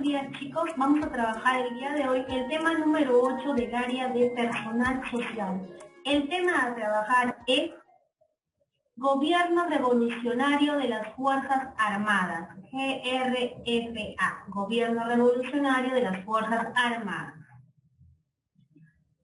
días, chicos. Vamos a trabajar el día de hoy el tema número 8 del área de personal social. El tema a trabajar es Gobierno Revolucionario de las Fuerzas Armadas, GRFA, Gobierno Revolucionario de las Fuerzas Armadas.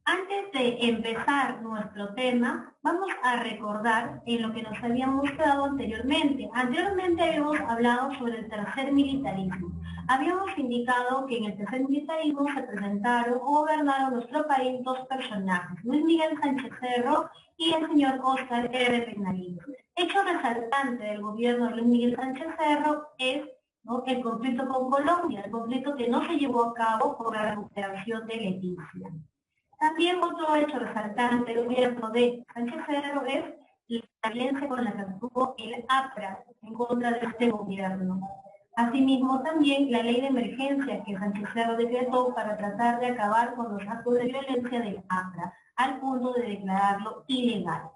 Antes de empezar nuestro tema, vamos a recordar en lo que nos habíamos quedado anteriormente. Anteriormente habíamos hablado sobre el tercer militarismo. Habíamos indicado que en el tercer militarismo se presentaron o gobernaron nuestro país dos personajes, Luis Miguel Sánchez Cerro y el señor Óscar R. Peñalillo. Hecho resaltante del gobierno de Luis Miguel Sánchez Cerro es el conflicto con Colombia, el conflicto que no se llevó a cabo por la recuperación de Leticia. También otro hecho resaltante del gobierno de Sánchez Cerro es la alianza con la que tuvo el APRA en contra de este gobierno. Asimismo, también la ley de emergencia que Sánchez Cerro decretó para tratar de acabar con los actos de violencia del APRA, al punto de declararlo ilegal.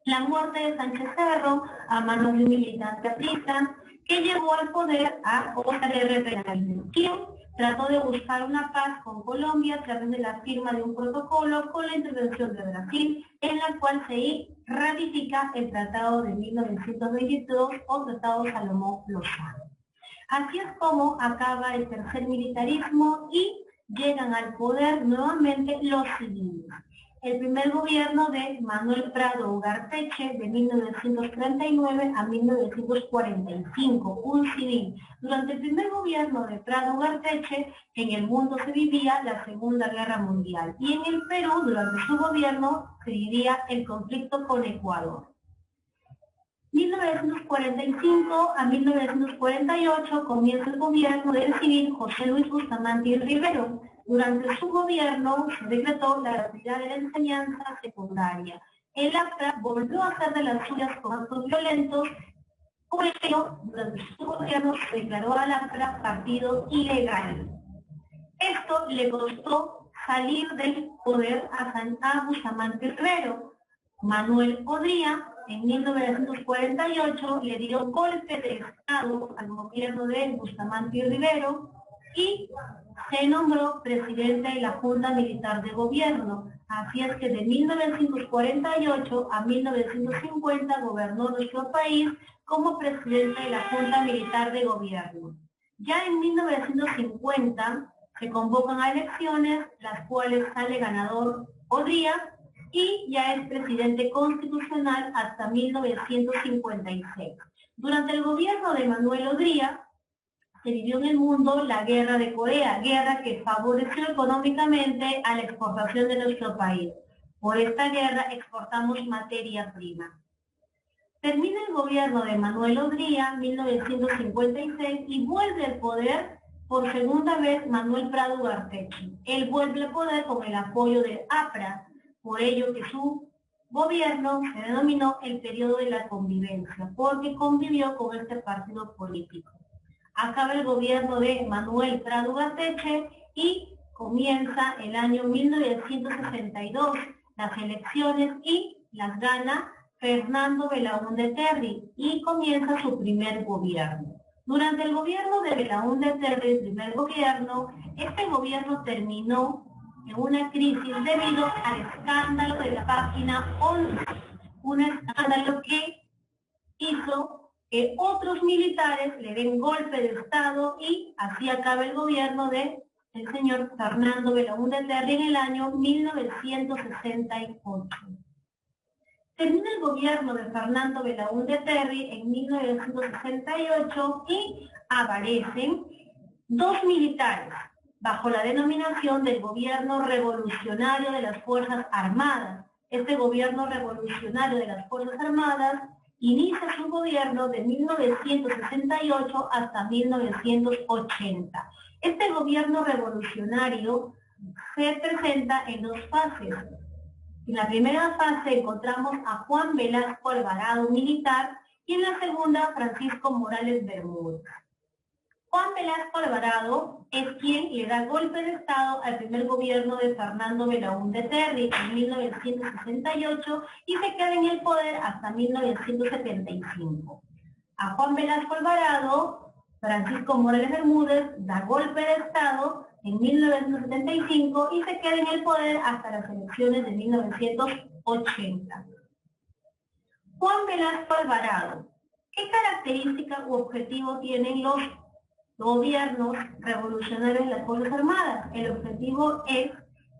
La muerte de Sánchez Cerro a manos de un militante aprista que llevó al poder a Óscar R. Peñalillo, quien trató de buscar una paz con Colombia a través de la firma de un protocolo con la intervención de Brasil, en la cual se ratifica el Tratado de 1922 o Tratado Salomón-Lozano. Así es como acaba el tercer militarismo y llegan al poder nuevamente los civiles. El primer gobierno de Manuel Prado Ugarteche de 1939 a 1945, un civil. Durante el primer gobierno de Prado Ugarteche, en el mundo se vivía la Segunda Guerra Mundial y en el Perú, durante su gobierno, se vivía el conflicto con Ecuador. 1945 a 1948 comienza el gobierno del civil José Luis Bustamante y Rivero. Durante su gobierno se decretó la gratuidad de la enseñanza secundaria. El APRA volvió a hacer de las suyas con actos violentos. Por ello, durante su gobierno se declaró al APRA partido ilegal. Esto le costó salir del poder a Bustamante y Rivero. Manuel Odría, en 1948, le dio golpe de Estado al gobierno de Bustamante y Rivero y se nombró presidente de la Junta Militar de Gobierno. Así es que de 1948 a 1950 gobernó nuestro país como presidente de la Junta Militar de Gobierno. Ya en 1950 se convocan a elecciones, las cuales sale ganador Odría, y ya es presidente constitucional hasta 1956. Durante el gobierno de Manuel Odría, se vivió en el mundo la guerra de Corea, guerra que favoreció económicamente a la exportación de nuestro país. Por esta guerra exportamos materia prima. Termina el gobierno de Manuel Odría en 1956 y vuelve al poder por segunda vez Manuel Prado Ugarteche. Él vuelve al poder con el apoyo del APRA, por ello que su gobierno se denominó el periodo de la convivencia, porque convivió con este partido político. Acaba el gobierno de Manuel Prado Ugarteche y comienza el año 1962 las elecciones y las gana Fernando Belaúnde Terry y comienza su primer gobierno. Durante el gobierno de Belaúnde Terry, el primer gobierno, este gobierno terminó en una crisis debido al escándalo de la página 11, un escándalo que hizo que otros militares le den golpe de Estado y así acaba el gobierno de el señor Fernando Belaúnde Terry en el año 1968. Termina el gobierno de Fernando Belaúnde Terry en 1968 y aparecen dos militares bajo la denominación del Gobierno Revolucionario de las Fuerzas Armadas. Este Gobierno Revolucionario de las Fuerzas Armadas inicia su gobierno de 1968 hasta 1980. Este gobierno revolucionario se presenta en dos fases. En la primera fase encontramos a Juan Velasco Alvarado, militar, y en la segunda Francisco Morales Bermúdez. Juan Velasco Alvarado es quien le da golpe de Estado al primer gobierno de Fernando Belaúnde Terry en 1968 y se queda en el poder hasta 1975. A Juan Velasco Alvarado Francisco Morales Bermúdez da golpe de Estado en 1975 y se queda en el poder hasta las elecciones de 1980. Juan Velasco Alvarado. ¿Qué característica u objetivo tienen los gobiernos revolucionarios de las Fuerzas Armadas? El objetivo es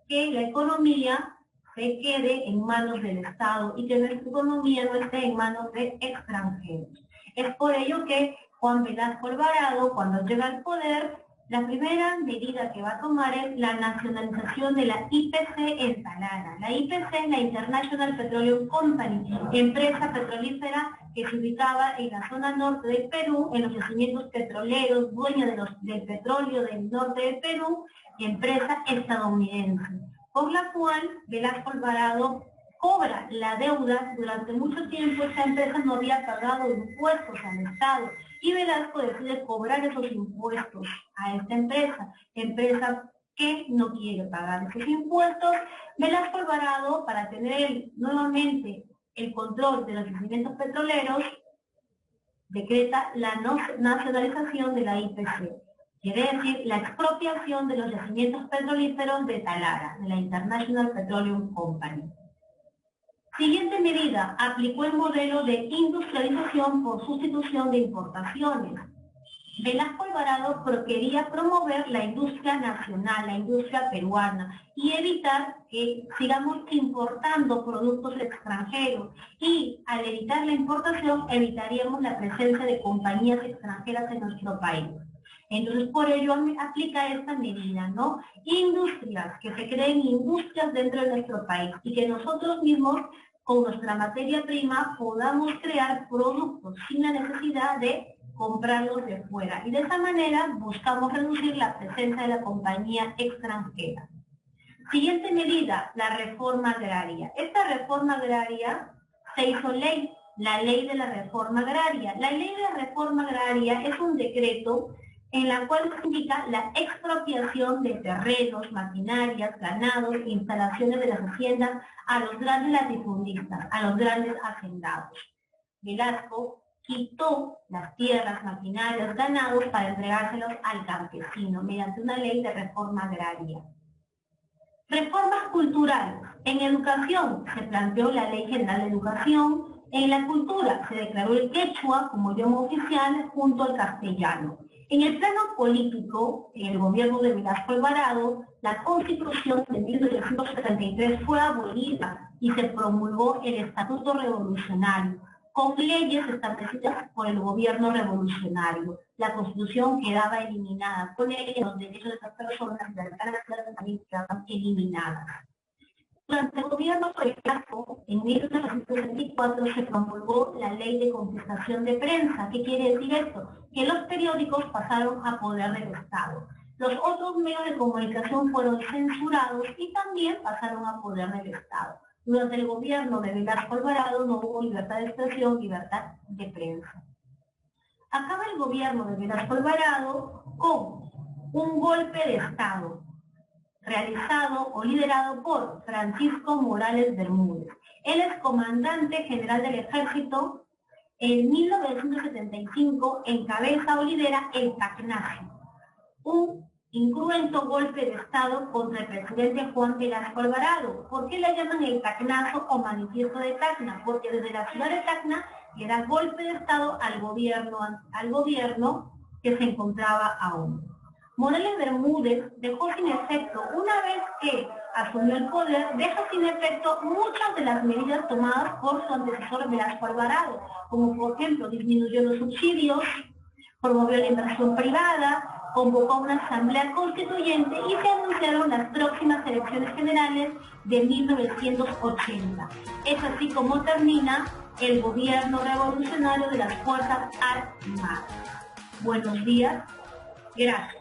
que la economía se quede en manos del Estado y que nuestra economía no esté en manos de extranjeros. Es por ello que Juan Velasco Alvarado, cuando llega al poder, la primera medida que va a tomar es la nacionalización de la IPC en Talara. La IPC es la International Petroleum Company, empresa petrolífera que se ubicaba en la zona norte del Perú, en los yacimientos petroleros, dueña del petróleo del norte del Perú, empresa estadounidense, por la cual Velasco Alvarado cobra la deuda. Durante mucho tiempo esta empresa no había pagado impuestos al Estado y Velasco decide cobrar esos impuestos a esta empresa que no quiere pagar esos impuestos. Velasco Alvarado, para tener nuevamente el control de los yacimientos petroleros, decreta la nacionalización de la IPC. Quiere decir la expropiación de los yacimientos petrolíferos de Talara, de la International Petroleum Company. Siguiente medida, aplicó el modelo de industrialización por sustitución de importaciones. Velasco Alvarado quería promover la industria nacional, la industria peruana, y evitar que sigamos importando productos extranjeros. Y al evitar la importación, evitaríamos la presencia de compañías extranjeras en nuestro país. Entonces, por ello aplica esta medida, ¿no? Industrias, que se creen industrias dentro de nuestro país y que nosotros mismos, con nuestra materia prima, podamos crear productos sin la necesidad de comprarlos de fuera. Y de esa manera buscamos reducir la presencia de la compañía extranjera. Siguiente medida, la reforma agraria. Esta reforma agraria se hizo ley, la ley de la reforma agraria. La ley de la reforma agraria es un decreto en la cual se indica la expropiación de terrenos, maquinarias, ganados, instalaciones de las haciendas a los grandes latifundistas, a los grandes hacendados. Velasco quitó las tierras, maquinarias, ganados para entregárselos al campesino mediante una ley de reforma agraria. Reformas culturales. En educación se planteó la Ley General de Educación. En la cultura se declaró el quechua como idioma oficial junto al castellano. En el plano político, en el gobierno de Velasco Alvarado, la Constitución de 1973 fue abolida y se promulgó el Estatuto Revolucionario, con leyes establecidas por el gobierno revolucionario. La Constitución quedaba eliminada, con leyes los derechos de las personas también quedaban eliminadas. Durante el gobierno de Velasco, en 1974 se promulgó la Ley de Confiscación de Prensa. ¿Qué quiere decir esto? Que los periódicos pasaron a poder del Estado. Los otros medios de comunicación fueron censurados y también pasaron a poder del Estado. Durante el gobierno de Velasco Alvarado no hubo libertad de expresión, libertad de prensa. Acaba el gobierno de Velasco Alvarado con un golpe de Estado realizado o liderado por Francisco Morales Bermúdez. Él es comandante general del ejército. En 1975 encabeza o lidera el Tacnazo, un incruento golpe de Estado contra el presidente Juan Velasco Alvarado. ¿Por qué le llaman el Tacnazo o manifiesto de Tacna? Porque desde la ciudad de Tacna le da golpe de Estado al gobierno que se encontraba aún. Morales Bermúdez dejó sin efecto, una vez que asumió el poder, deja sin efecto muchas de las medidas tomadas por su antecesor Velasco Alvarado, como por ejemplo disminuyó los subsidios, promovió la inversión privada, convocó una asamblea constituyente y se anunciaron las próximas elecciones generales de 1980. Es así como termina el gobierno revolucionario de las Fuerzas Armadas. Buenos días, gracias.